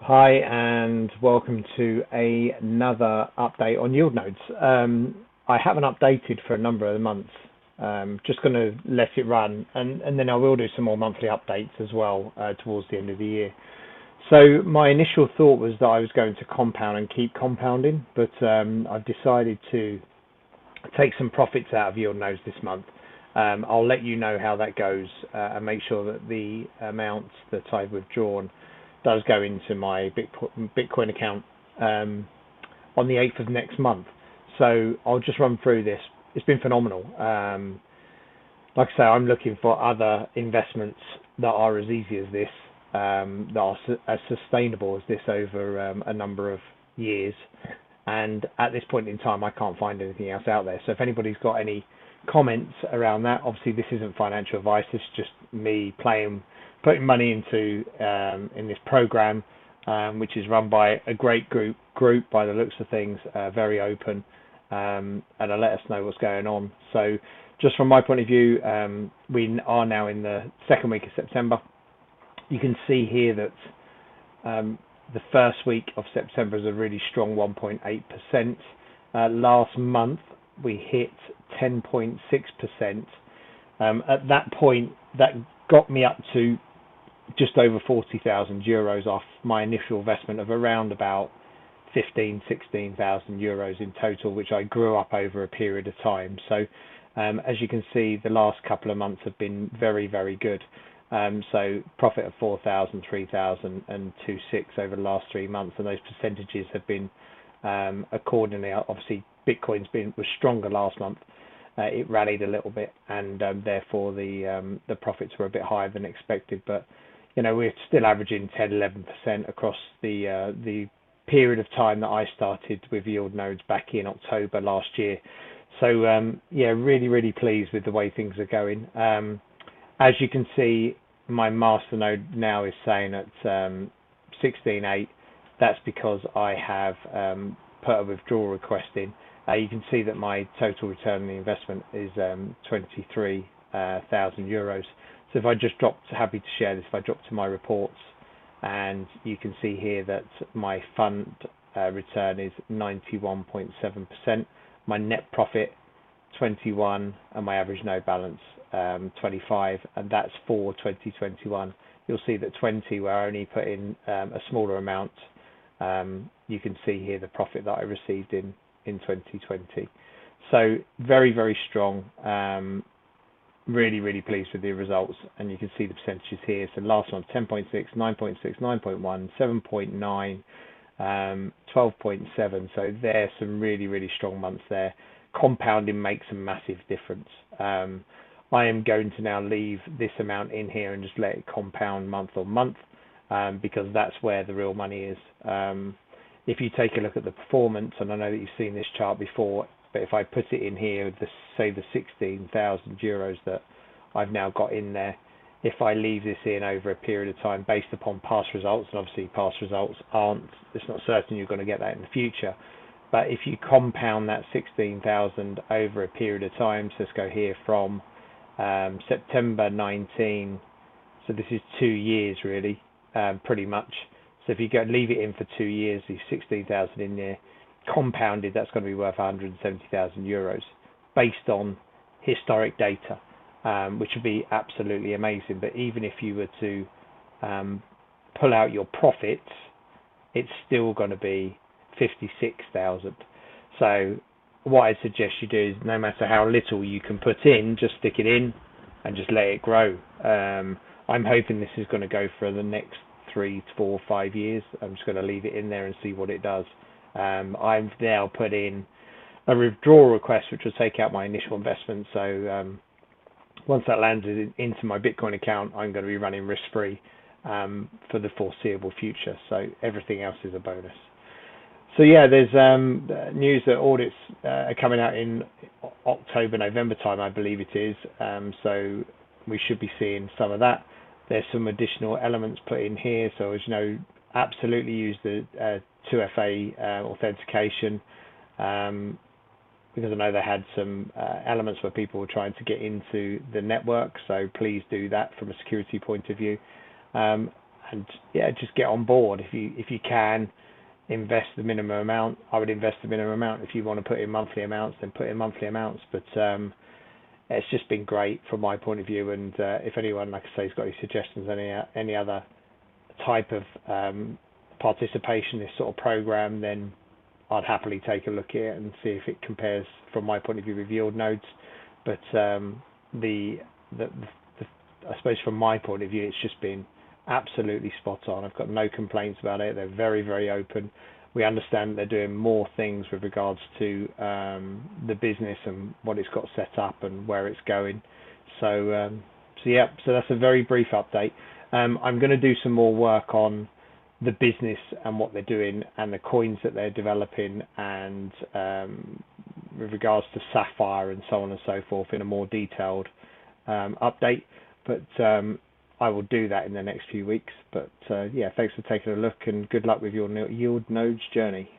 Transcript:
Hi, and welcome to another update on yield nodes. I haven't updated for a number of months. Just going to let it run, and then I will do some more monthly updates as well towards the end of the year. So my initial thought was that I was going to compound and keep compounding, but I've decided to take some profits out of yield nodes this month. I'll let you know how that goes and make sure that the amount that I've withdrawn does go into my Bitcoin account on the 8th of next month. So I'll just run through this. It's been phenomenal. Like I say, I'm looking for other investments that are as easy as this, that are as sustainable as this over a number of years. And at this point in time, I can't find anything else out there. So if anybody's got any comments around that, obviously this isn't financial advice. This is just me putting money into in this program, which is run by a great group by the looks of things, very open, and they'll let us know what's going on. So just from my point of view, we are now in the second week of September. You can see here that the first week of September is a really strong 1.8%. Last month we hit 10.6%. At that point, that got me up to just over 40,000 euros off my initial investment of around about 16,000 euros in total, which I grew up over a period of time. So as you can see, the last couple of months have been very, very good. So profit of 4,000, 3,000 and 2,600 over the last 3 months, and those percentages have been accordingly. Obviously Bitcoin's was stronger last month. It rallied a little bit, and therefore the profits were a bit higher than expected. But you know, we're still averaging 10-11% across the period of time that I started with yield nodes back in October last year. So yeah, really pleased with the way things are going. As you can see, my master node now is saying at 16.8. That's because I have put a withdrawal request in. You can see that my total return on the investment is 23,000 euros. So if I just happy to share this, if I drop to my reports, and you can see here that my fund return is 91.7%, my net profit 21, and my average node balance 25, and that's for 2021. You'll see that 20, where I only put in a smaller amount, you can see here the profit that I received in 2020. So very strong. Really pleased with the results, and you can see the percentages here. So last month 10.6, 9.6, 9.1, 7.9, 12.7. So there's some really strong months there. Compounding makes a massive difference. I am going to now leave this amount in here and just let it compound month on month, because that's where the real money is. If you take a look at the performance, and I know that you've seen this chart before, but if I put it in here, say the 16,000 euros that I've now got in there, if I leave this in over a period of time based upon past results, and obviously past results it's not certain you're going to get that in the future, but if you compound that 16,000 over a period of time, so let's go here from September 19, so this is 2 years really, pretty much. So if you leave it in for 2 years, the 16,000 in there, compounded, that's going to be worth 170,000 euros based on historic data, which would be absolutely amazing. But even if you were to pull out your profits, it's still going to be 56,000. So what I suggest you do is, no matter how little you can put in, just stick it in and just let it grow. I'm hoping this is going to go for the next 3 to 4 or 5 years. I'm just going to leave it in there and see what it does. I've now put in a withdrawal request, which will take out my initial investment. So once that lands into my Bitcoin account, I'm going to be running risk-free for the foreseeable future. So everything else is a bonus. So yeah, there's news that audits are coming out in October, November time, I believe it is. So we should be seeing some of that. There's some additional elements put in here. So as you know, absolutely use the 2FA authentication, because I know they had some elements where people were trying to get into the network. So please do that from a security point of view. and yeah, just get on board. If you can invest the minimum amount, I would invest the minimum amount. If you want to put in monthly amounts, then put in monthly amounts. But it's just been great from my point of view. And if anyone, like I say, has got any suggestions, any other type of participation in this sort of program, then I'd happily take a look at it and see if it compares from my point of view with yield nodes. But the I suppose from my point of view, it's just been absolutely spot on. I've got no complaints about it. They're very, very open. We understand they're doing more things with regards to the business and what it's got set up and where it's going. So yeah, so that's a very brief update. I'm going to do some more work on the business and what they're doing and the coins that they're developing, and with regards to Sapphire and so on and so forth in a more detailed update. But I will do that in the next few weeks. But yeah, thanks for taking a look, and good luck with your yield nodes journey.